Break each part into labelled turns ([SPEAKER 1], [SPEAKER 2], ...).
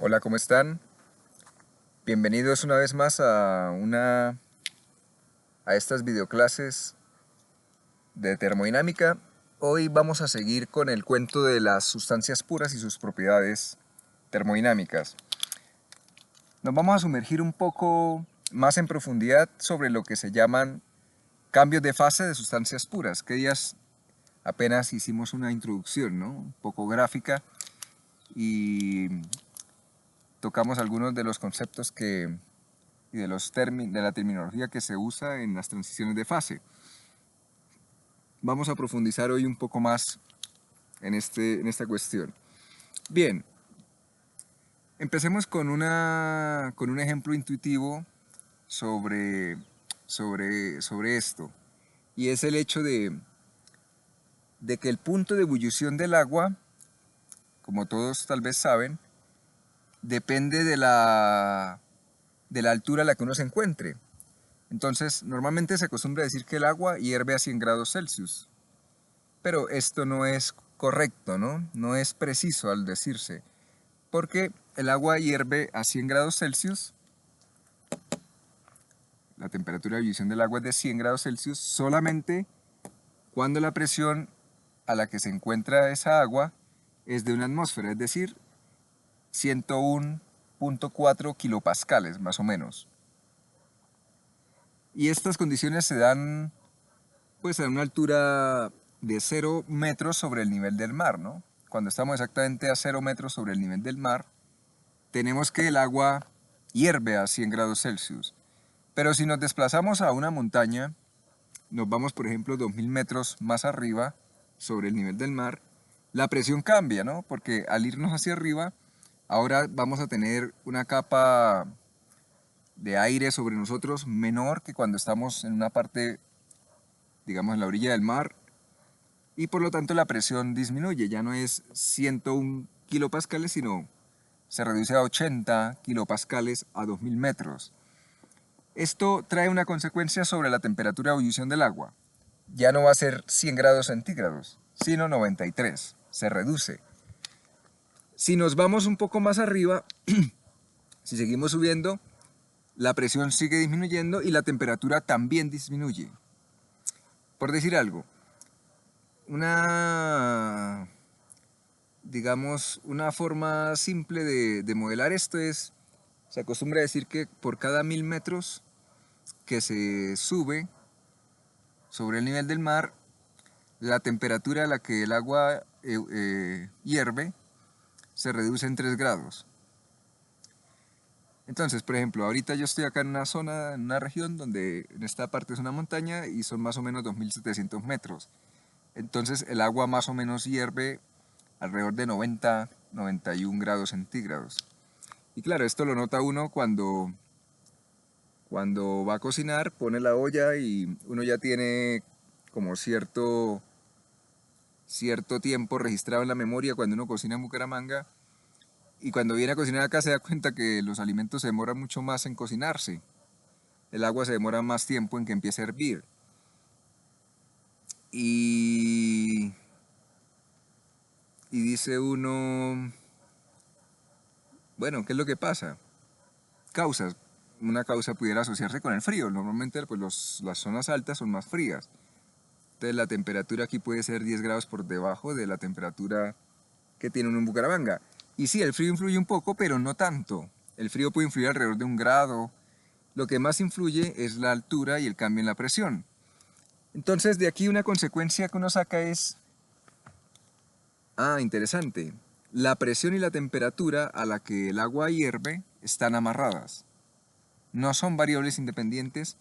[SPEAKER 1] Hola, ¿cómo están? Bienvenidos una vez más a estas videoclases de termodinámica. Hoy vamos a seguir con el cuento de las sustancias puras y sus propiedades termodinámicas. Nos vamos a sumergir un poco más en profundidad sobre lo que se llaman cambios de fase de sustancias puras, que días apenas hicimos una introducción, ¿no? Un poco gráfica, y tocamos algunos de los conceptos y de la terminología que se usa en las transiciones de fase. Vamos a profundizar hoy un poco más en esta cuestión. Bien, empecemos con un ejemplo intuitivo sobre esto, y es el hecho de que el punto de ebullición del agua, como todos tal vez saben, depende de la altura a la que uno se encuentre. Entonces, normalmente se acostumbra a decir que el agua hierve a 100 grados Celsius, pero esto no es correcto, ¿no? No es preciso al decirse, porque el agua hierve a 100 grados Celsius, la temperatura de ebullición del agua es de 100 grados Celsius solamente cuando la presión a la que se encuentra esa agua es de una atmósfera, es decir, 101.4 kilopascales más o menos. Y estas condiciones se dan pues a una altura de 0 metros sobre el nivel del mar, ¿no? Cuando estamos exactamente a 0 metros sobre el nivel del mar, tenemos que el agua hierve a 100 grados Celsius. Pero si nos desplazamos a una montaña, nos vamos por ejemplo 2000 metros más arriba sobre el nivel del mar, la presión cambia, ¿no? Porque al irnos hacia arriba, ahora vamos a tener una capa de aire sobre nosotros menor que cuando estamos en una parte, digamos, en la orilla del mar, y por lo tanto la presión disminuye, ya no es 101 kilopascales, sino se reduce a 80 kilopascales a 2000 metros. Esto trae una consecuencia sobre la temperatura de ebullición del agua. Ya no va a ser 100 grados centígrados, sino 93, se reduce. Si nos vamos un poco más arriba, si seguimos subiendo, la presión sigue disminuyendo y la temperatura también disminuye. Por decir algo, digamos, una forma simple de modelar esto es, se acostumbra a decir que por cada 1000 metros que se sube sobre el nivel del mar, la temperatura a la que el agua hierve se reduce en 3 grados. Entonces, por ejemplo, ahorita yo estoy acá en una zona, en una región donde en esta parte es una montaña y son más o menos 2700 metros. Entonces el agua más o menos hierve alrededor de 90-91 grados centígrados. Y claro, esto lo nota uno cuando va a cocinar, pone la olla y uno ya tiene como cierto tiempo registrado en la memoria cuando uno cocina en Bucaramanga, y cuando viene a cocinar acá se da cuenta que los alimentos se demoran mucho más en cocinarse. El agua se demora más tiempo en que empiece a hervir. Y dice uno, bueno, ¿qué es lo que pasa? Causas. Una causa pudiera asociarse con el frío. Normalmente pues, las zonas altas son más frías. Entonces la temperatura aquí puede ser 10 grados por debajo de la temperatura que tiene uno en Bucaramanga. Y sí, el frío influye un poco, pero no tanto. El frío puede influir alrededor de 1 grado. Lo que más influye es la altura y el cambio en la presión. Entonces de aquí una consecuencia que uno saca es, interesante, la presión y la temperatura a la que el agua hierve están amarradas. No son variables independientes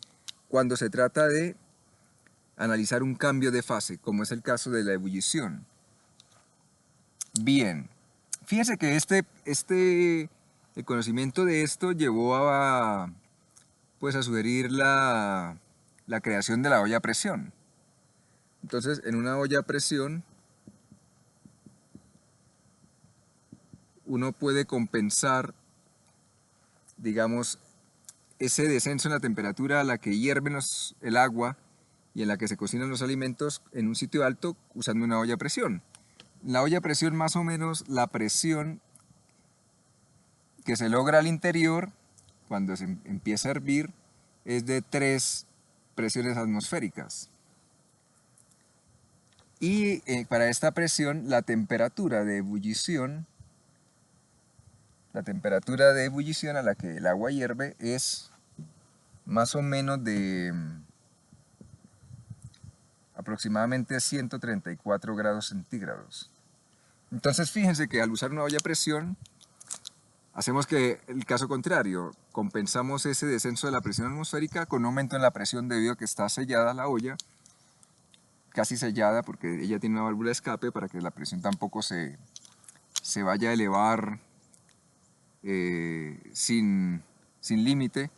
[SPEAKER 1] cuando se trata de analizar un cambio de fase, como es el caso de la ebullición. Bien, fíjense que el conocimiento de esto llevó pues a sugerir la creación de la olla a presión. Entonces, en una olla a presión, uno puede compensar, digamos, ese descenso en la temperatura a la que hierve el agua y en la que se cocinan los alimentos en un sitio alto usando una olla a presión. La olla a presión, más o menos, la presión que se logra al interior, cuando se empieza a hervir, es de 3 presiones atmosféricas. Y para esta presión, la temperatura de ebullición a la que el agua hierve es más o menos de aproximadamente 134 grados centígrados. Entonces fíjense que al usar una olla a presión, hacemos que el caso contrario, compensamos ese descenso de la presión atmosférica con un aumento en la presión debido a que está sellada la olla, casi sellada porque ella tiene una válvula de escape para que la presión tampoco se vaya a elevar sin límite.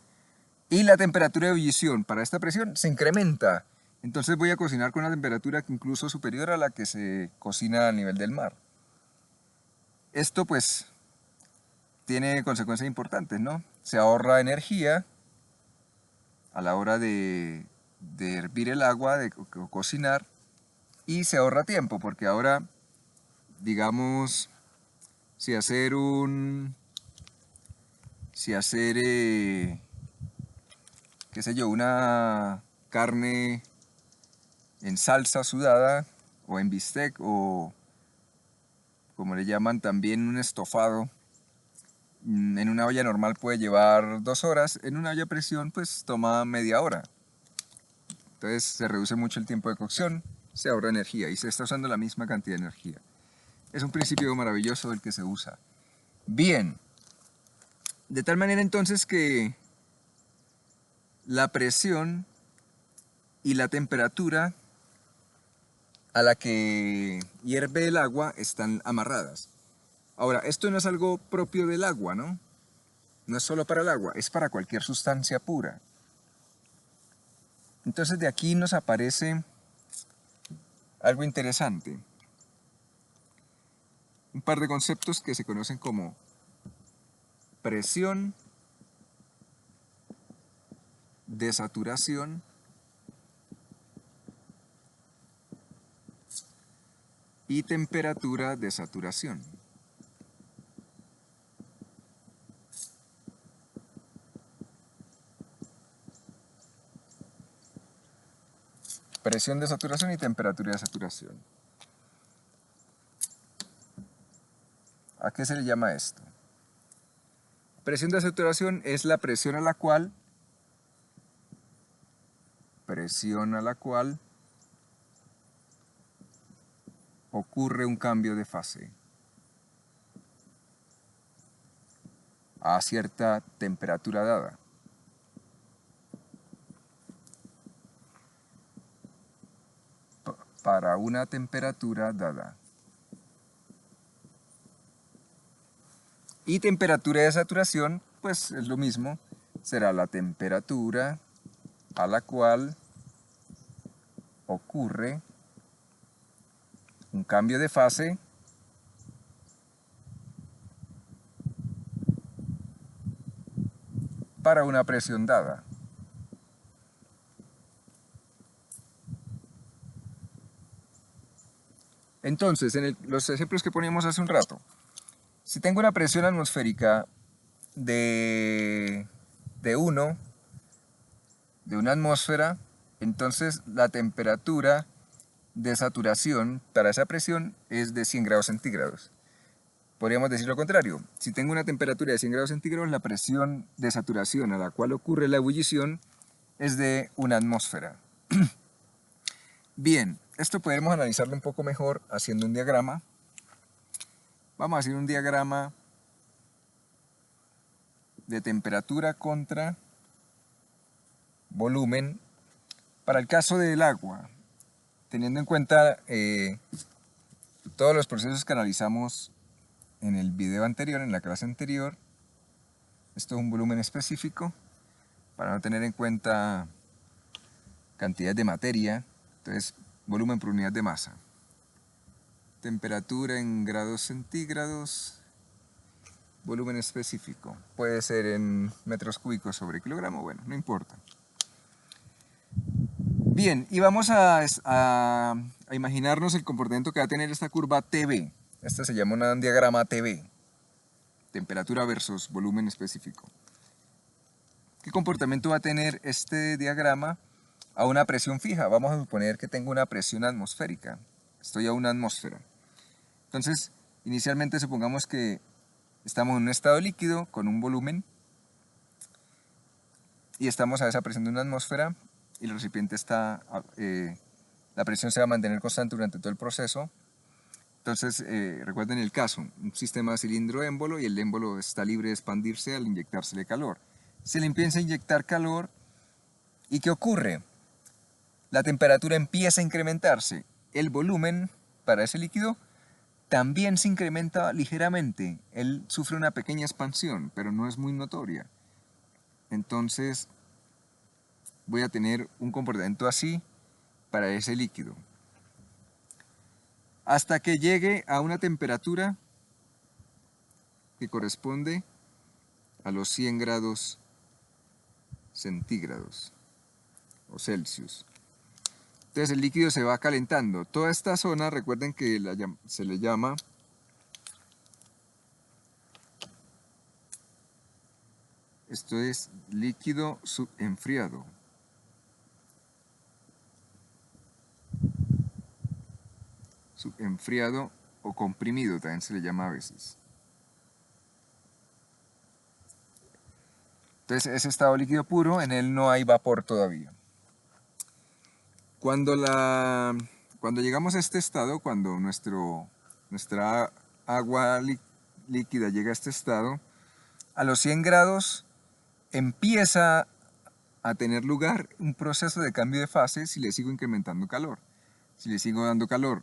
[SPEAKER 1] Y la temperatura de ebullición para esta presión se incrementa. Entonces voy a cocinar con una temperatura incluso superior a la que se cocina a nivel del mar. Esto pues tiene consecuencias importantes, ¿no? Se ahorra energía a la hora de hervir el agua, de cocinar, y se ahorra tiempo, porque ahora, digamos, si hacer qué sé yo, una carne en salsa sudada, o en bistec, o como le llaman también un estofado, en una olla normal puede llevar 2 horas, en una olla a presión pues toma media hora. Entonces se reduce mucho el tiempo de cocción, se ahorra energía y se está usando la misma cantidad de energía. Es un principio maravilloso el que se usa. Bien, de tal manera entonces que la presión y la temperatura a la que hierve el agua están amarradas. Ahora, esto no es algo propio del agua, ¿no? No es solo para el agua, es para cualquier sustancia pura. Entonces de aquí nos aparece algo interesante. Un par de conceptos que se conocen como presión, desaturación y temperatura de saturación. Presión de saturación y temperatura de saturación. ¿A qué se le llama esto? Presión de saturación es la presión a la cual ocurre un cambio de fase a cierta temperatura dada. Para una temperatura dada. Y temperatura de saturación, pues es lo mismo, será la temperatura a la cual ocurre un cambio de fase para una presión dada. Entonces, en los ejemplos que poníamos hace un rato, si tengo una presión atmosférica de 1, de una atmósfera, entonces la temperatura de saturación para esa presión es de 100 grados centígrados. Podríamos decir lo contrario, si tengo una temperatura de 100 grados centígrados, la presión de saturación a la cual ocurre la ebullición es de una atmósfera. Bien, esto podemos analizarlo un poco mejor haciendo un diagrama. Vamos a hacer un diagrama de temperatura contra volumen para el caso del agua, teniendo en cuenta todos los procesos que analizamos en el video anterior, en la clase anterior. Esto es un volumen específico para no tener en cuenta cantidades de materia. Entonces, volumen por unidad de masa. Temperatura en grados centígrados, volumen específico. Puede ser en metros cúbicos sobre kilogramo, bueno, no importa. Bien, y vamos a imaginarnos el comportamiento que va a tener esta curva TV. Esta se llama un diagrama TV. temperatura versus volumen específico. ¿Qué comportamiento va a tener este diagrama a una presión fija? Vamos a suponer que tengo una presión atmosférica. Estoy a una atmósfera. Entonces, inicialmente supongamos que estamos en un estado líquido con un volumen y estamos a esa presión de una atmósfera y el recipiente está, la presión se va a mantener constante durante todo el proceso. Entonces, recuerden el caso, un sistema cilindro-émbolo y el émbolo está libre de expandirse al inyectársele calor. Se le empieza a inyectar calor y ¿qué ocurre? La temperatura empieza a incrementarse. El volumen para ese líquido también se incrementa ligeramente. Él sufre una pequeña expansión, pero no es muy notoria. Entonces, voy a tener un comportamiento así para ese líquido. Hasta que llegue a una temperatura que corresponde a los 100 grados centígrados o Celsius. Entonces el líquido se va calentando. Toda esta zona, recuerden que se le llama esto es líquido subenfriado. Subenfriado o comprimido también se le llama a veces. Entonces ese estado líquido puro, en él no hay vapor todavía. Cuando llegamos a este estado, cuando nuestra agua líquida llega a este estado, a los 100 grados empieza a tener lugar un proceso de cambio de fase si le sigo incrementando calor, si le sigo dando calor.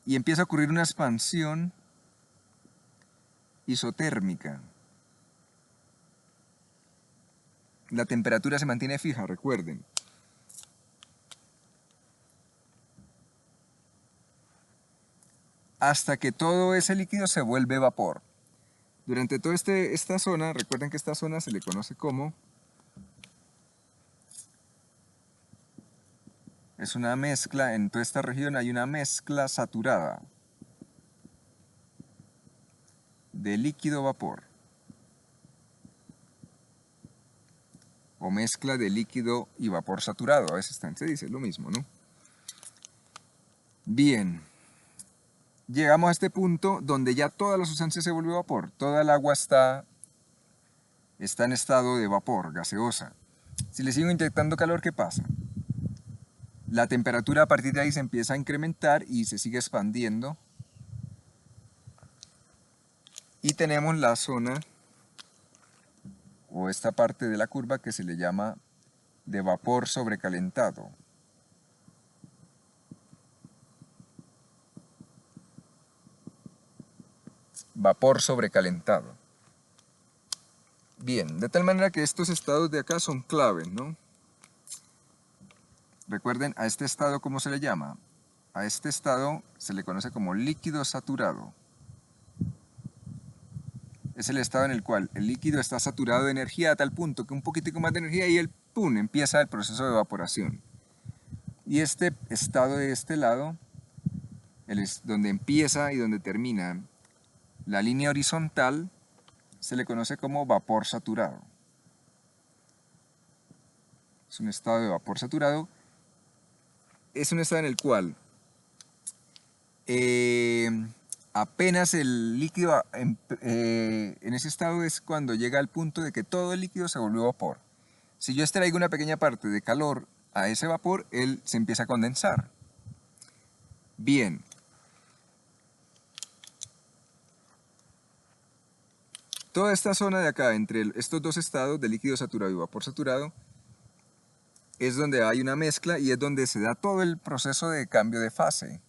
[SPEAKER 1] Y empieza a ocurrir una expansión isotérmica. La temperatura se mantiene fija, recuerden. Hasta que todo ese líquido se vuelve vapor. Durante toda esta zona, recuerden que esta zona se le conoce como, es una mezcla, en toda esta región hay una mezcla saturada de líquido-vapor, o mezcla de líquido y vapor saturado, a veces también se dice lo mismo, ¿no? Bien. Llegamos a este punto donde ya toda la sustancia se volvió vapor, toda el agua está en estado de vapor, gaseosa. Si le sigo inyectando calor, ¿qué pasa? La temperatura a partir de ahí se empieza a incrementar y se sigue expandiendo. Y tenemos la zona, o esta parte de la curva que se le llama de vapor sobrecalentado. Vapor sobrecalentado. Bien, de tal manera que estos estados de acá son claves, ¿no? Recuerden, a este estado, ¿cómo se le llama? A este estado se le conoce como líquido saturado. Es el estado en el cual el líquido está saturado de energía a tal punto que un poquitico más de energía y ¡pum!, empieza el proceso de evaporación. Y este estado de este lado, donde empieza y donde termina la línea horizontal, se le conoce como vapor saturado. Es un estado de vapor saturado. Es un estado en el cual apenas el líquido, en ese estado es cuando llega al punto de que todo el líquido se volvió vapor. Si yo extraigo una pequeña parte de calor a ese vapor, él se empieza a condensar. Bien. Toda esta zona de acá, entre estos dos estados de líquido saturado y vapor saturado, es donde hay una mezcla y es donde se da todo el proceso de cambio de fase.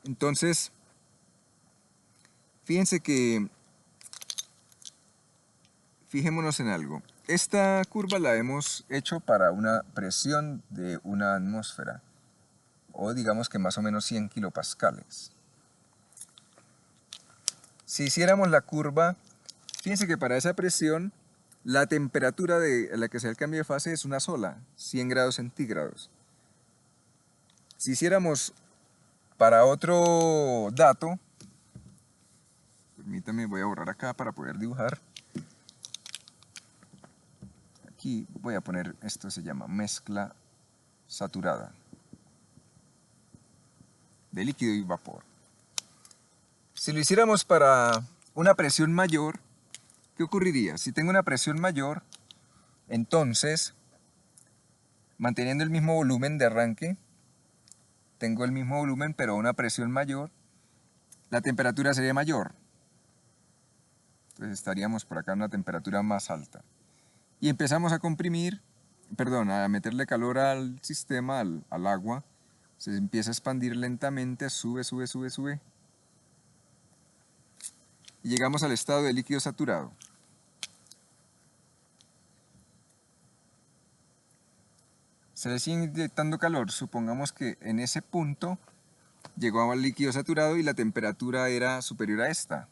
[SPEAKER 1] Entonces, fíjense que, fijémonos en algo. Esta curva la hemos hecho para una presión de una atmósfera, o digamos que más o menos 100 kilopascales. Si hiciéramos la curva, fíjense que para esa presión, la temperatura a la que se da el cambio de fase es una sola, 100 grados centígrados. Si hiciéramos para otro dato, Permítame, voy a borrar acá para poder dibujar. Aquí voy a poner, esto se llama mezcla saturada de líquido y vapor. Si lo hiciéramos para una presión mayor, ¿qué ocurriría? Si tengo una presión mayor, entonces, manteniendo el mismo volumen de arranque, tengo el mismo volumen pero a una presión mayor, la temperatura sería mayor. Entonces estaríamos por acá a una temperatura más alta. Y empezamos a comprimir, perdón, a meterle calor al sistema, al agua. Se empieza a expandir lentamente, sube, sube, sube, sube. Y llegamos al estado de líquido saturado. Se le sigue inyectando calor. Supongamos que en ese punto llegó al líquido saturado y la temperatura era superior a esta.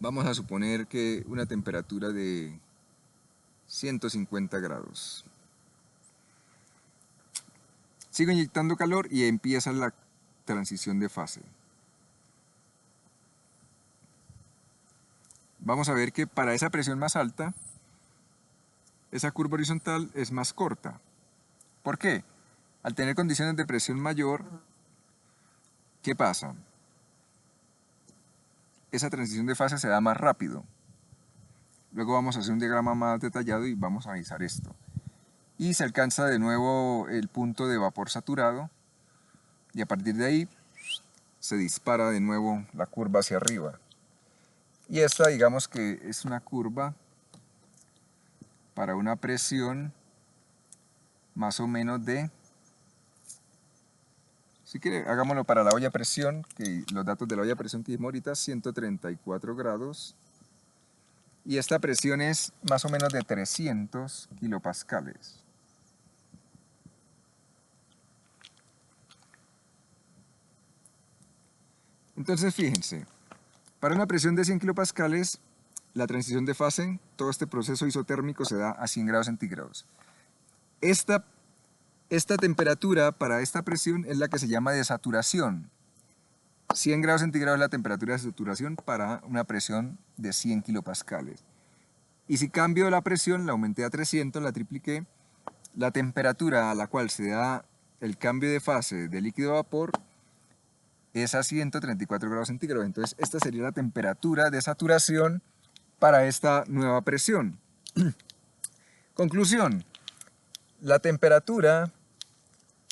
[SPEAKER 1] Vamos a suponer que una temperatura de 150 grados. Sigo inyectando calor y empieza la transición de fase. Vamos a ver que para esa presión más alta, esa curva horizontal es más corta. ¿Por qué? Al tener condiciones de presión mayor, ¿qué pasa? Esa transición de fase se da más rápido. Luego vamos a hacer un diagrama más detallado y vamos a analizar esto. Y se alcanza de nuevo el punto de vapor saturado y a partir de ahí se dispara de nuevo la curva hacia arriba. Y esta, digamos que es una curva para una presión más o menos de, si quiere, hagámoslo para la olla a presión, que los datos de la olla a presión que vimos ahorita, 134 grados. Y esta presión es más o menos de 300 kilopascales. Entonces fíjense, para una presión de 100 kilopascales, la transición de fase, todo este proceso isotérmico se da a 100 grados centígrados. Esta temperatura para esta presión es la que se llama desaturación. 100 grados centígrados es la temperatura de saturación para una presión de 100 kilopascales. Y si cambio la presión, la aumenté a 300, la tripliqué, la temperatura a la cual se da el cambio de fase de líquido a vapor es a 134 grados centígrados. Entonces esta sería la temperatura de saturación para esta nueva presión. Conclusión, la temperatura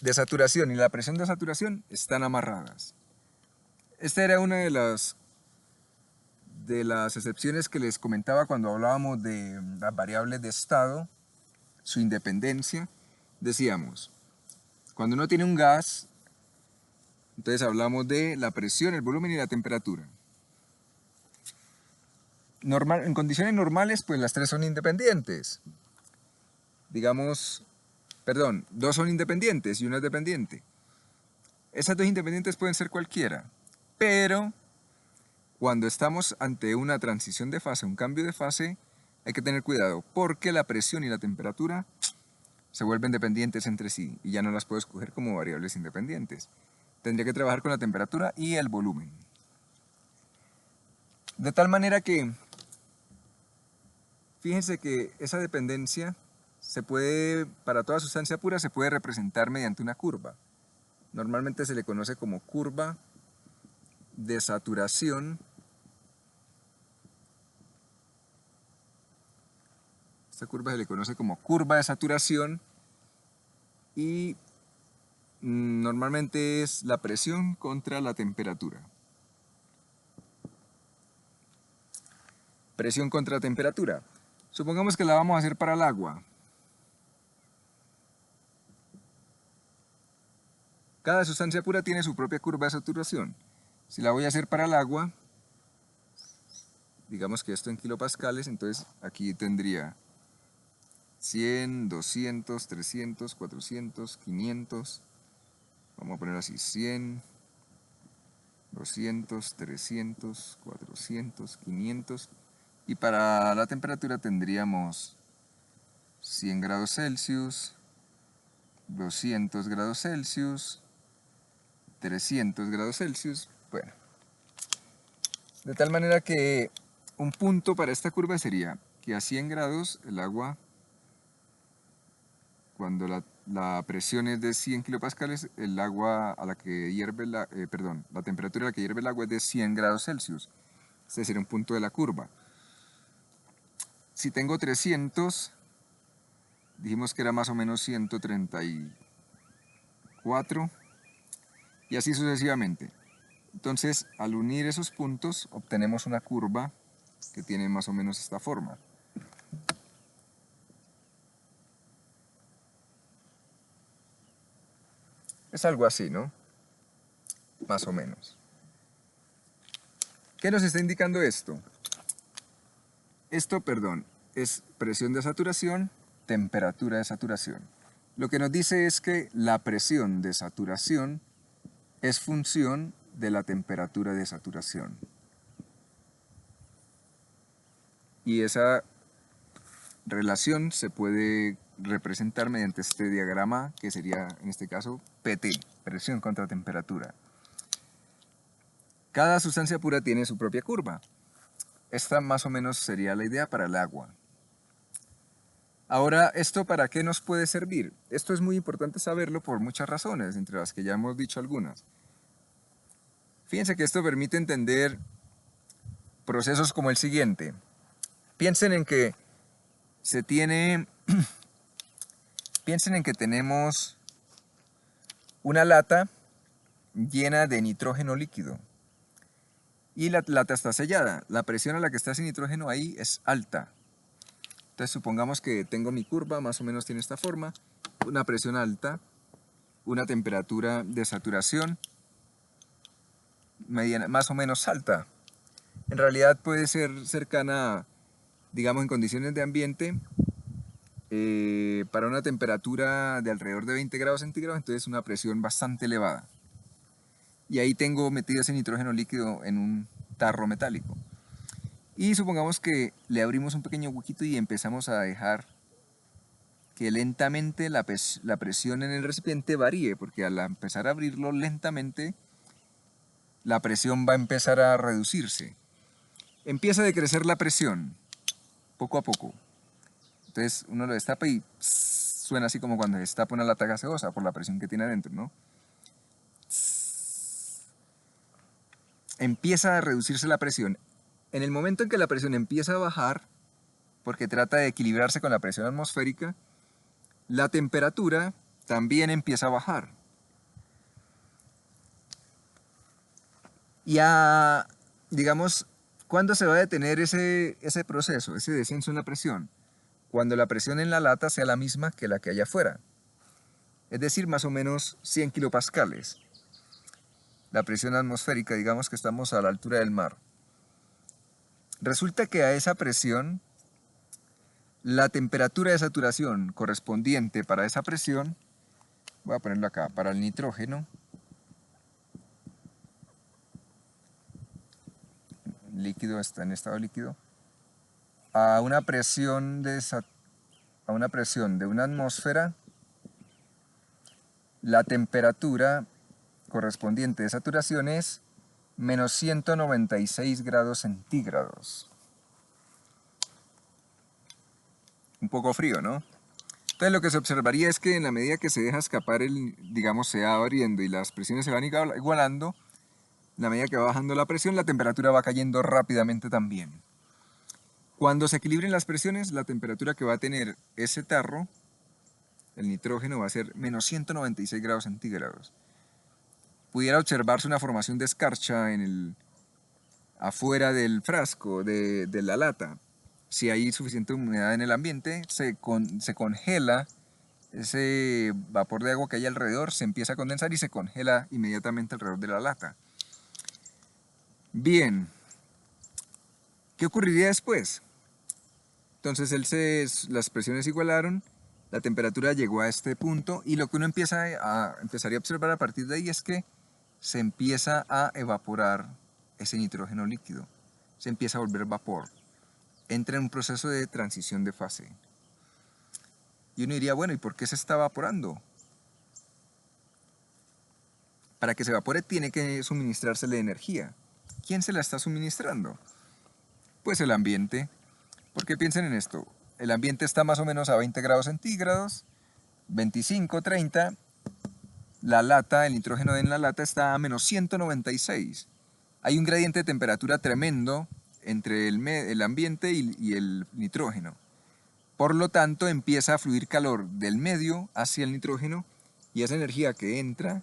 [SPEAKER 1] de saturación y la presión de saturación están amarradas. Esta era una de las excepciones que les comentaba cuando hablábamos de las variables de estado, su independencia. Decíamos, cuando uno tiene un gas, entonces hablamos de la presión, el volumen y la temperatura. En condiciones normales, pues las tres son independientes. Digamos, perdón, dos son independientes y una es dependiente. Esas dos independientes pueden ser cualquiera, pero cuando estamos ante una transición de fase, un cambio de fase, hay que tener cuidado porque la presión y la temperatura se vuelven dependientes entre sí y ya no las puedo escoger como variables independientes. Tendría que trabajar con la temperatura y el volumen. De tal manera que, fíjense que esa dependencia se puede, para toda sustancia pura, se puede representar mediante una curva. Normalmente se le conoce como curva de saturación. Esta curva se le conoce como curva de saturación y normalmente es la presión contra la temperatura. Presión contra temperatura. Supongamos que la vamos a hacer para el agua. Cada sustancia pura tiene su propia curva de saturación. Si la voy a hacer para el agua, digamos que esto en kilopascales, entonces aquí tendría 100, 200, 300, 400, 500. Vamos a poner así, 100, 200, 300, 400, 500. Y para la temperatura tendríamos 100 grados Celsius, 200 grados Celsius, 300 grados Celsius. Bueno, De tal manera que un punto para esta curva sería que a 100 grados el agua, cuando la presión es de 100 kilopascales, el agua a la que hierve la temperatura a la que hierve el agua es de 100 grados Celsius. Este sería un punto de la curva. Si tengo 300, dijimos que era más o menos 134, y así sucesivamente. Entonces, al unir esos puntos, obtenemos una curva que tiene más o menos esta forma. Es algo así, ¿no? Más o menos. ¿Qué nos está indicando esto? Esto, es presión de saturación, temperatura de saturación. Lo que nos dice es que la presión de saturación es función de la temperatura de saturación. Y esa relación se puede representar mediante este diagrama que sería, en este caso, PT, presión contra temperatura. Cada sustancia pura tiene su propia curva. Esta más o menos sería la idea para el agua. Ahora, ¿esto para qué nos puede servir? Esto es muy importante saberlo por muchas razones, entre las que ya hemos dicho algunas. Fíjense que esto permite entender procesos como el siguiente. Piensen en que piensen en que tenemos una lata llena de nitrógeno líquido y la lata está sellada. La presión a la que está ese nitrógeno ahí es alta. Entonces supongamos que tengo mi curva, más o menos tiene esta forma, una presión alta, una temperatura de saturación mediana, más o menos alta. En realidad puede ser cercana, digamos en condiciones de ambiente, para una temperatura de alrededor de 20 grados centígrados, entonces una presión bastante elevada. Y ahí tengo metido ese nitrógeno líquido en un tarro metálico. Y supongamos que le abrimos un pequeño huequito y empezamos a dejar que lentamente la presión en el recipiente varíe, porque al empezar a abrirlo lentamente, la presión va a empezar a reducirse. Empieza a decrecer la presión, poco a poco. Entonces uno lo destapa y suena así como cuando se destapa una lata gaseosa por la presión que tiene adentro, ¿no? Empieza a reducirse la presión. En el momento en que la presión empieza a bajar, porque trata de equilibrarse con la presión atmosférica, la temperatura también empieza a bajar. Y digamos, ¿cuándo se va a detener ese proceso, ese descenso en la presión? Cuando la presión en la lata sea la misma que la que hay afuera. Es decir, más o menos 100 kilopascales. La presión atmosférica, digamos que estamos a la altura del mar. Resulta que a esa presión, la temperatura de saturación correspondiente para esa presión, voy a ponerlo acá, para el nitrógeno, líquido está en estado líquido, a una presión de una atmósfera, la temperatura correspondiente de saturación es menos 196 grados centígrados. Un poco frío, ¿no? Entonces lo que se observaría es que en la medida que se deja escapar digamos, se va abriendo y las presiones se van igualando, en la medida que va bajando la presión, la temperatura va cayendo rápidamente también. Cuando se equilibren las presiones, la temperatura que va a tener ese tarro, el nitrógeno, va a ser menos 196 grados centígrados. Pudiera observarse una formación de escarcha afuera del frasco, de la lata. Si hay suficiente humedad en el ambiente, se congela ese vapor de agua que hay alrededor, se empieza a condensar y se congela inmediatamente alrededor de la lata. Bien, ¿qué ocurriría después? Entonces las presiones igualaron, la temperatura llegó a este punto y lo que uno empezaría a observar a partir de ahí es que se empieza a evaporar ese nitrógeno líquido, se empieza a volver vapor, entra en un proceso de transición de fase. Y uno diría, bueno, ¿y por qué se está evaporando? Para que se evapore tiene que suministrársele energía. ¿quién se la está suministrando? Pues el ambiente, porque piensen en esto, el ambiente está más o menos a 20 grados centígrados, 25, 30, la lata, el nitrógeno en la lata está a menos 196. Hay un gradiente de temperatura tremendo entre el ambiente y el nitrógeno. Por lo tanto, empieza a fluir calor del medio hacia el nitrógeno y esa energía que entra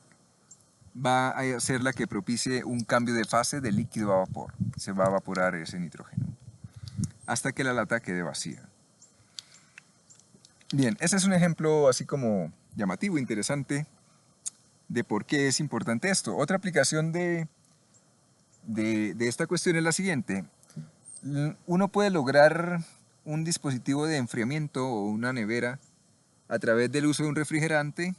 [SPEAKER 1] va a ser la que propicie un cambio de fase de líquido a vapor. Se va a evaporar ese nitrógeno hasta que la lata quede vacía. Bien, ese es un ejemplo así como llamativo, interesante, de por qué es importante esto. Otra aplicación de esta cuestión es la siguiente. Uno puede lograr un dispositivo de enfriamiento o una nevera a través del uso de un refrigerante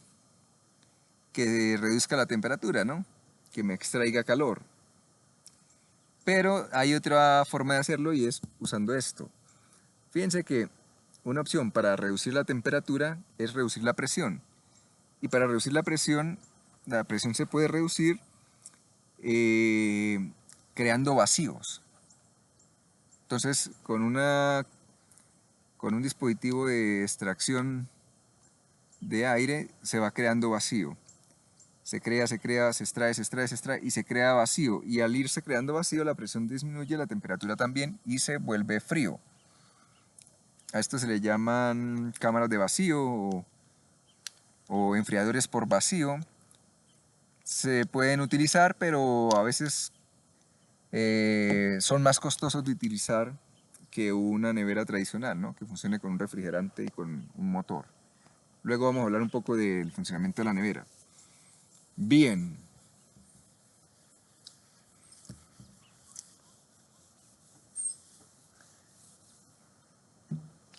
[SPEAKER 1] que reduzca la temperatura, ¿no? Que me extraiga calor. Pero hay otra forma de hacerlo y es usando esto. Fíjense que una opción para reducir la temperatura es reducir la presión. Y para reducir la presión se puede reducir creando vacíos. Entonces, con un dispositivo de extracción de aire se va creando vacío. Se crea, se extrae, se extrae y se crea vacío. Y al irse creando vacío, la presión disminuye, la temperatura también y se vuelve frío. A esto se le llaman cámaras de vacío o enfriadores por vacío. Se pueden utilizar, pero a veces son más costosos de utilizar que una nevera tradicional, ¿no? Que funcione con un refrigerante y con un motor. Luego vamos a hablar un poco del funcionamiento de la nevera. Bien.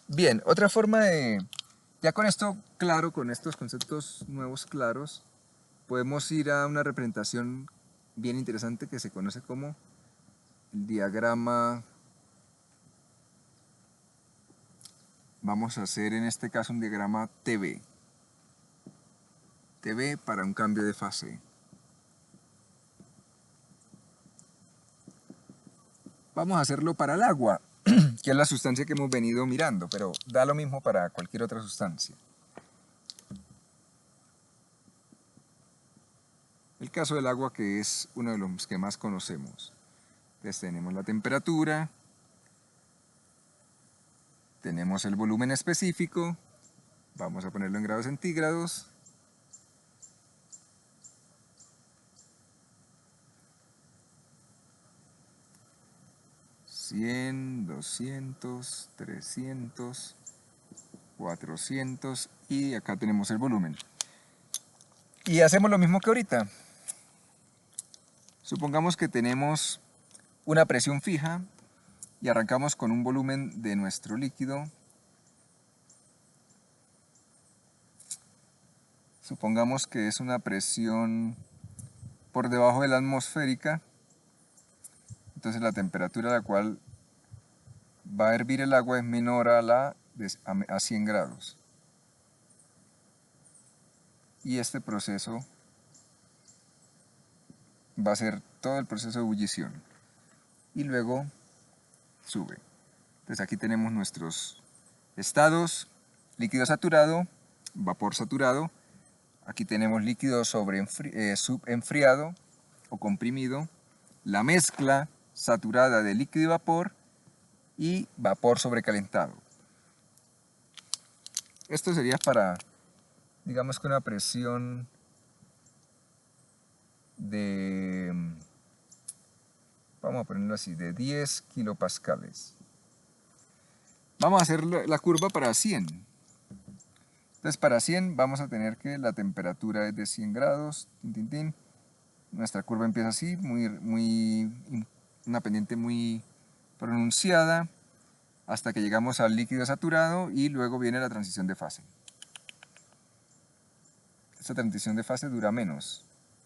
[SPEAKER 1] Bien, otra forma de... Ya con esto claro, con estos conceptos nuevos claros, podemos ir a una representación bien interesante que se conoce como el diagrama. Vamos a hacer en este caso un diagrama TV. TV para un cambio de fase. Vamos a hacerlo para el agua, que es la sustancia que hemos venido mirando, pero da lo mismo para cualquier otra sustancia. El caso del agua, que es uno de los que más conocemos. Entonces tenemos la temperatura, tenemos el volumen específico, vamos a ponerlo en grados centígrados, $100, 200, 300, 400 y acá tenemos el volumen. Y hacemos lo mismo que ahorita. Supongamos que tenemos una presión fija y arrancamos con un volumen de nuestro líquido. Supongamos que es una presión por debajo de la atmosférica. Entonces la temperatura a la cual va a hervir el agua es menor a 100 grados. Y este proceso va a ser todo el proceso de ebullición. Y luego sube. Entonces aquí tenemos nuestros estados: líquido saturado, vapor saturado. Aquí tenemos líquido subenfriado o comprimido, la mezcla saturada de líquido y vapor y vapor sobrecalentado. Esto sería para, digamos que una presión de, vamos a ponerlo así, de 10 kilopascales. Vamos a hacer la curva para 100. Entonces para 100 vamos a tener que la temperatura es de 100 grados, Nuestra curva empieza así, una pendiente muy pronunciada, hasta que llegamos al líquido saturado y luego viene la transición de fase. Esta transición de fase dura menos,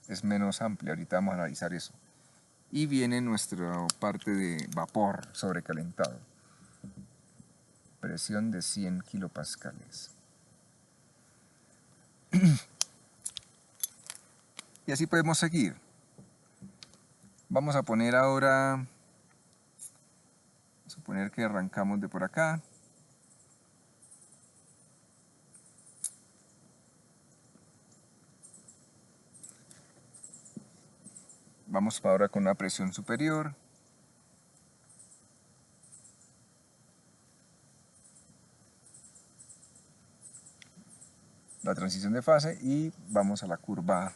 [SPEAKER 1] es menos amplia, ahorita vamos a analizar eso. Y viene nuestra parte de vapor sobrecalentado. Presión de 100 kilopascales. Y así podemos seguir. Vamos a poner ahora, suponer que arrancamos de por acá. Vamos ahora con una presión superior. La transición de fase y vamos a la curva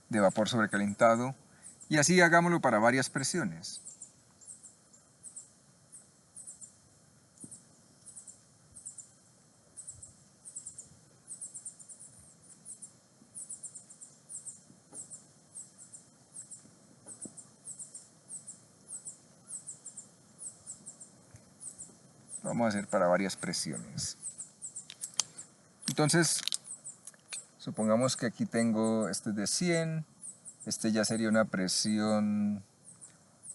[SPEAKER 1] de vapor sobrecalentado. Y así hagámoslo para varias presiones. Vamos a hacer para varias presiones. Entonces, supongamos que aquí tengo, este es de 100, este ya sería una presión,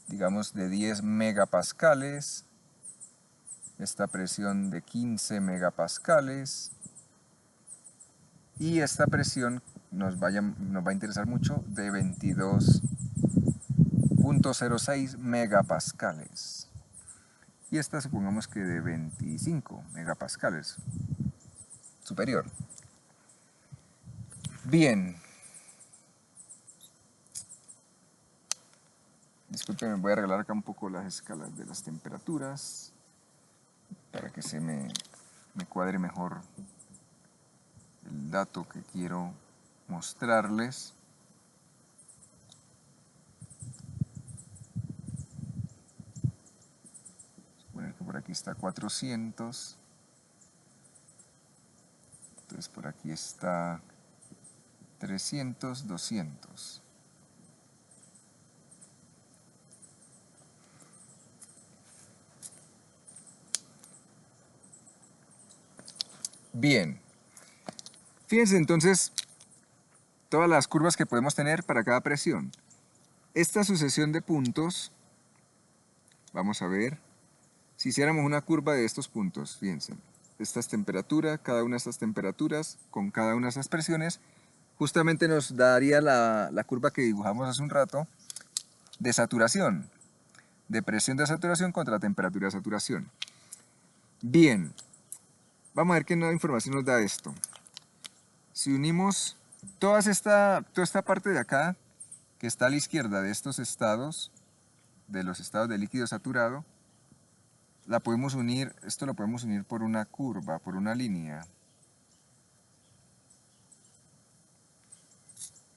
[SPEAKER 1] digamos, de 10 megapascales, esta presión de 15 megapascales, y esta presión nos va a interesar mucho, de 22.06 megapascales. Y esta supongamos que de 25 megapascales, superior. Bien. Disculpen, voy a arreglar acá un poco las escalas de las temperaturas para que se me cuadre mejor el dato que quiero mostrarles. Suponer que por aquí está 400. Entonces por aquí está 300, 200. Bien. Fíjense entonces todas las curvas que podemos tener para cada presión. Esta sucesión de puntos, vamos a ver, si hiciéramos una curva de estos puntos, fíjense, esta es temperatura, cada una de estas temperaturas con cada una de estas presiones, justamente nos daría la curva que dibujamos hace un rato de saturación, de presión de saturación contra temperatura de saturación. Bien, vamos a ver qué nueva información nos da esto. Si unimos toda esta parte de acá, que está a la izquierda de estos estados, de los estados de líquido saturado, la podemos unir, esto lo podemos unir por una curva, por una línea.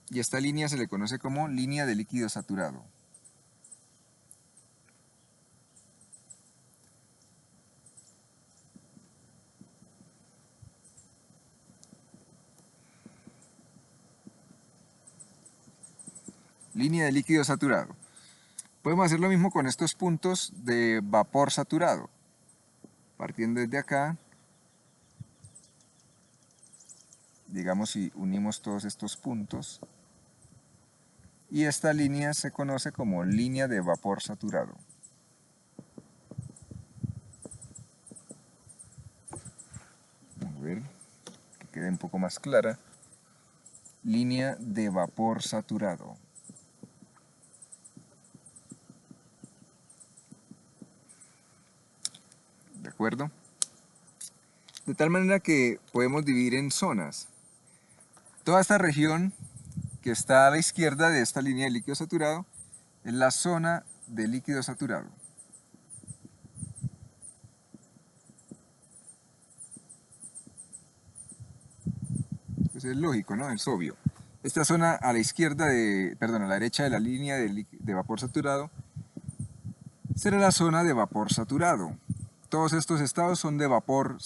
[SPEAKER 1] Y esta línea se le conoce como línea de líquido saturado. Línea de líquido saturado. Podemos hacer lo mismo con estos puntos de vapor saturado. Partiendo desde acá, digamos si unimos todos estos puntos, y esta línea se conoce como línea de vapor saturado. Vamos a ver que quede un poco más clara. Línea de vapor saturado. ¿De acuerdo? De tal manera que podemos dividir en zonas. Toda esta región que está a la izquierda de esta línea de líquido saturado es la zona de líquido saturado. Pues es lógico, ¿no? Es obvio. Esta zona a la izquierda a la derecha de la línea de vapor saturado será la zona de vapor saturado. Todos estos estados son de vapor,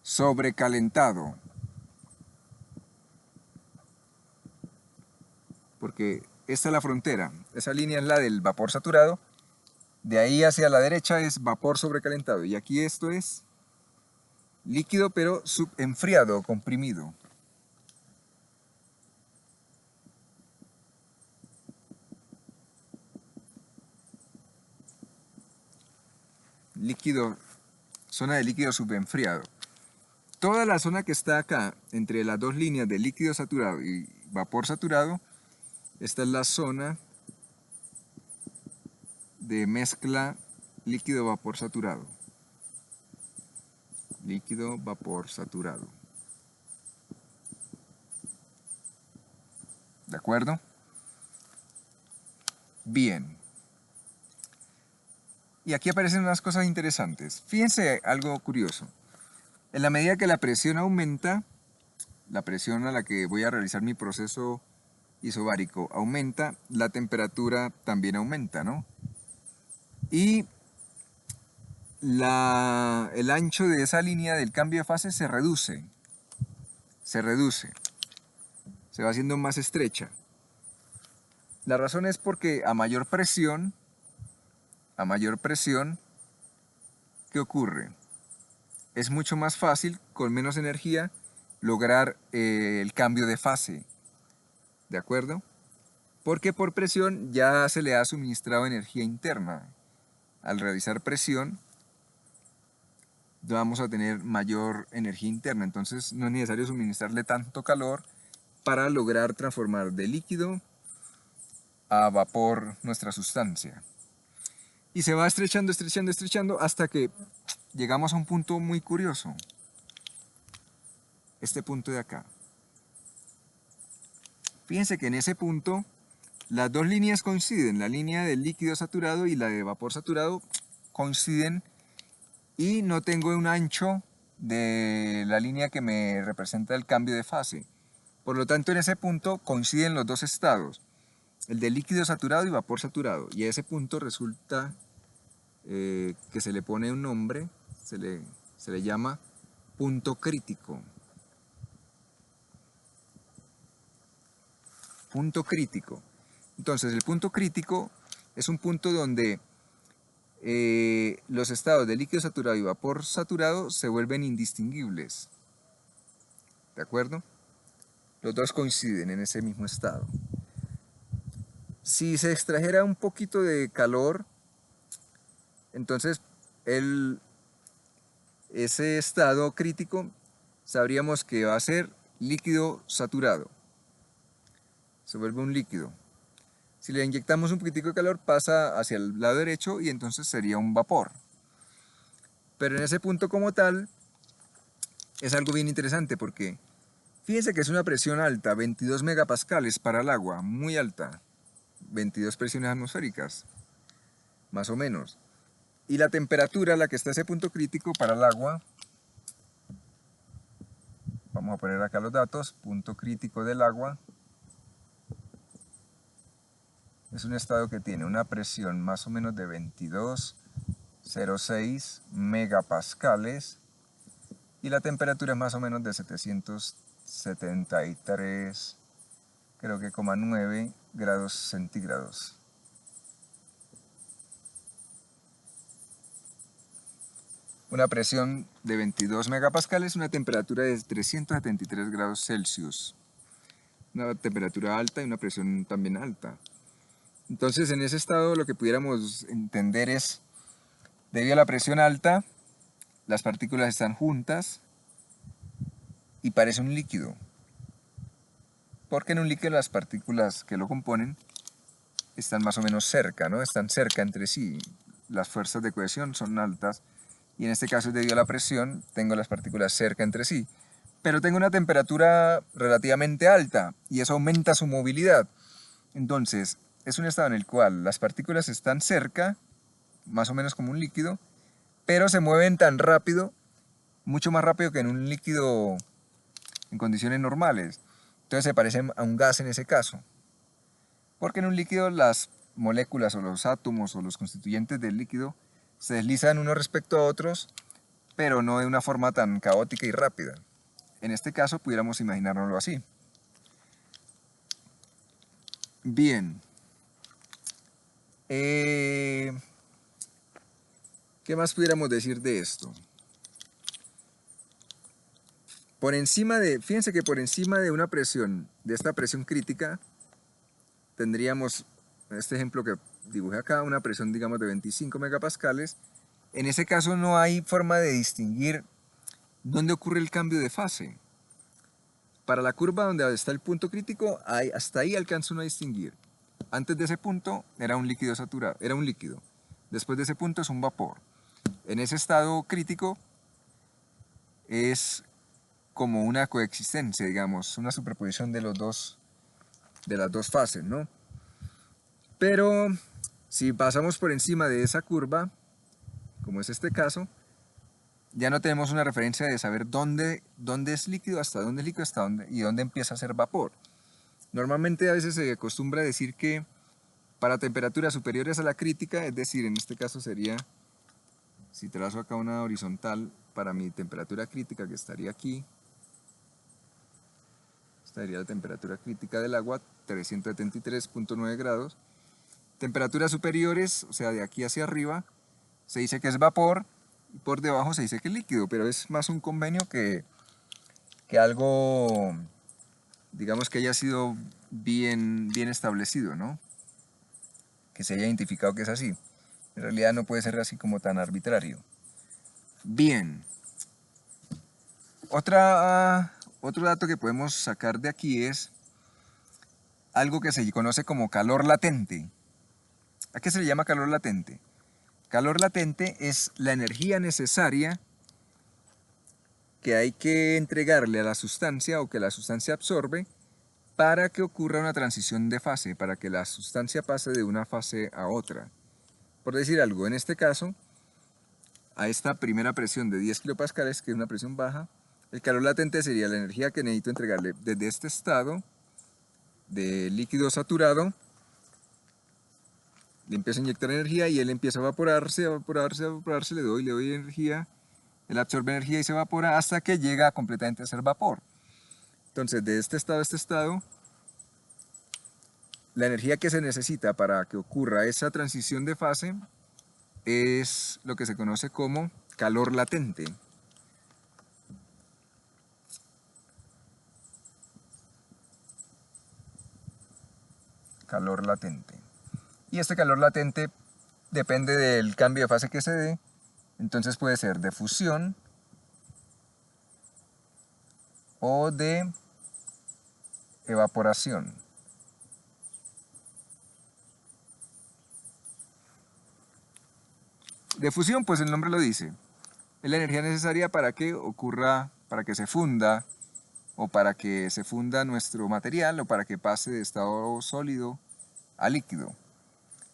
[SPEAKER 1] sobrecalentado. Porque esta es la frontera, esa línea es la del vapor saturado, de ahí hacia la derecha es vapor sobrecalentado, y aquí esto es líquido pero enfriado, comprimido. Líquido, zona de líquido subenfriado. Toda la zona que está acá, entre las dos líneas de líquido saturado y vapor saturado, Esta es la zona de mezcla líquido-vapor saturado. Líquido-vapor saturado. ¿De acuerdo? Bien. Y aquí aparecen unas cosas interesantes. Fíjense algo curioso. En la medida que la presión aumenta, la presión a la que voy a realizar mi proceso isobárico aumenta, la temperatura también aumenta, ¿no? Y el ancho de esa línea del cambio de fase se reduce, se va haciendo más estrecha. La razón es porque a mayor presión, ¿qué ocurre? Es mucho más fácil, con menos energía, lograr el cambio de fase, ¿de acuerdo? Porque por presión ya se le ha suministrado energía interna. Al realizar presión, vamos a tener mayor energía interna, entonces no es necesario suministrarle tanto calor para lograr transformar de líquido a vapor nuestra sustancia. Y se va estrechando, estrechando, estrechando hasta que llegamos a un punto muy curioso. Este punto de acá. Fíjense que en ese punto las dos líneas coinciden, la línea del líquido saturado y la de vapor saturado coinciden y no tengo un ancho de la línea que me representa el cambio de fase. Por lo tanto, en ese punto coinciden los dos estados, el de líquido saturado y vapor saturado. Y a ese punto resulta que se le pone un nombre, se le llama punto crítico. Punto crítico. Entonces, el punto crítico es un punto donde los estados de líquido saturado y vapor saturado se vuelven indistinguibles. ¿De acuerdo? Los dos coinciden en ese mismo estado. Si se extrajera un poquito de calor, entonces ese estado crítico sabríamos que va a ser líquido saturado. Se vuelve un líquido. Si le inyectamos un poquitico de calor pasa hacia el lado derecho y entonces sería un vapor. Pero en ese punto como tal es algo bien interesante porque fíjense que es una presión alta, 22 megapascales para el agua, muy alta, 22 presiones atmosféricas, más o menos. Y la temperatura a la que está ese punto crítico para el agua, vamos a poner acá los datos, punto crítico del agua, es un estado que tiene una presión más o menos de 22,06 megapascales y la temperatura es más o menos de 773, creo que 9 grados centígrados. Una presión de 22 megapascales, una temperatura de 373 grados Celsius. Una temperatura alta y una presión también alta. Entonces, en ese estado lo que pudiéramos entender es, debido a la presión alta, las partículas están juntas y parece un líquido. Porque en un líquido las partículas que lo componen están más o menos cerca, ¿no? Están cerca entre sí. Las fuerzas de cohesión son altas y en este caso, debido a la presión, tengo las partículas cerca entre sí. Pero tengo una temperatura relativamente alta y eso aumenta su movilidad. Entonces, es un estado en el cual las partículas están cerca, más o menos como un líquido, pero se mueven tan rápido, mucho más rápido que en un líquido en condiciones normales. Entonces se parecen a un gas en ese caso. Porque en un líquido las moléculas o los átomos o los constituyentes del líquido se deslizan unos respecto a otros, pero no de una forma tan caótica y rápida. En este caso pudiéramos imaginárnoslo así. Bien. ¿Qué más pudiéramos decir de esto? Fíjense que por encima de una presión, de esta presión crítica, tendríamos, en este ejemplo que dibujé acá, una presión digamos de 25 megapascales. En ese caso no hay forma de distinguir dónde ocurre el cambio de fase. para la curva donde está el punto crítico, hasta ahí alcanza uno a distinguir. Antes de ese punto era un líquido saturado, era un líquido. Después de ese punto es un vapor. En ese estado crítico es como una coexistencia, digamos, una superposición de las dos fases, ¿no? Pero si pasamos por encima de esa curva, como es este caso, ya no tenemos una referencia de saber dónde es líquido, hasta dónde es líquido, hasta dónde y dónde empieza a ser vapor. Normalmente a veces se acostumbra a decir que para temperaturas superiores a la crítica, es decir, en este caso sería, si trazo acá una horizontal para mi temperatura crítica, que estaría aquí, estaría la temperatura crítica del agua, 373.9 grados. Temperaturas superiores, o sea, de aquí hacia arriba, se dice que es vapor, y por debajo se dice que es líquido, pero es más un convenio que algo, digamos, que haya sido bien establecido, ¿no? Que se haya identificado que es así. En realidad no puede ser así como tan arbitrario. Bien. Otro dato que podemos sacar de aquí es algo que se conoce como calor latente. ¿A qué se le llama calor latente? Calor latente es la energía necesaria que hay que entregarle a la sustancia o que la sustancia absorbe para que ocurra una transición de fase, para que la sustancia pase de una fase a otra. Por decir algo, en este caso, a esta primera presión de 10 kilopascales, que es una presión baja, el calor latente sería la energía que necesito entregarle desde este estado de líquido saturado. Le empiezo a inyectar energía y él empieza a evaporarse, le doy energía, él absorbe energía y se evapora hasta que llega completamente a ser vapor. Entonces, de este estado a este estado, la energía que se necesita para que ocurra esa transición de fase es lo que se conoce como calor latente. Calor latente. Y este calor latente depende del cambio de fase que se dé, entonces puede ser de fusión o de evaporación. De fusión, pues el nombre lo dice, es la energía necesaria para que ocurra, para que se funda, o para que se funda nuestro material, o para que pase de estado sólido a líquido.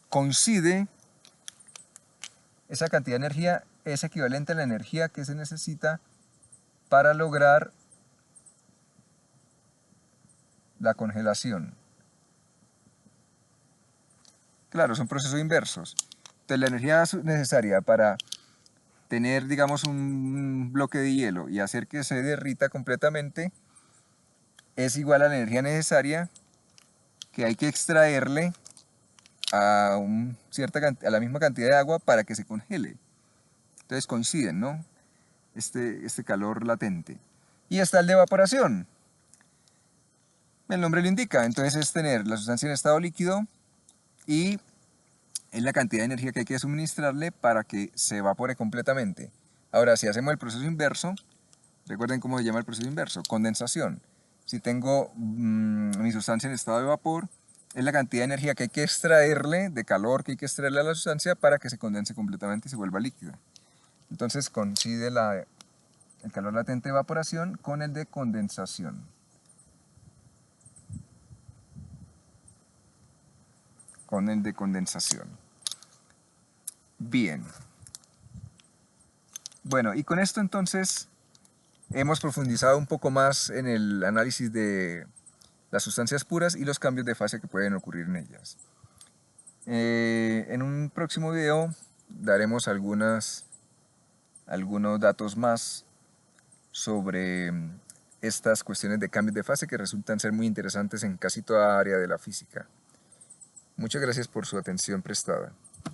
[SPEAKER 1] Coincide, esa cantidad de energía es equivalente a la energía que se necesita para lograr la congelación. Claro, son procesos inversos. Entonces la energía necesaria para tener, digamos, un bloque de hielo y hacer que se derrita completamente es igual a la energía necesaria que hay que extraerle a la misma cantidad de agua para que se congele. Entonces coinciden, ¿no? Este calor latente. Y está el de evaporación. El nombre lo indica, entonces es tener la sustancia en estado líquido y es la cantidad de energía que hay que suministrarle para que se evapore completamente. Ahora, si hacemos el proceso inverso, recuerden cómo se llama el proceso inverso, condensación. Si tengo mi sustancia en estado de vapor, es la cantidad de energía que hay que extraerle, de calor que hay que extraerle a la sustancia para que se condense completamente y se vuelva líquida. Entonces coincide el calor latente de evaporación con el de condensación. Con el de condensación. Bien. Bueno, y con esto entonces hemos profundizado un poco más en el análisis de las sustancias puras y los cambios de fase que pueden ocurrir en ellas. En un próximo video daremos algunos datos más sobre estas cuestiones de cambios de fase que resultan ser muy interesantes en casi toda área de la física. Muchas gracias por su atención prestada.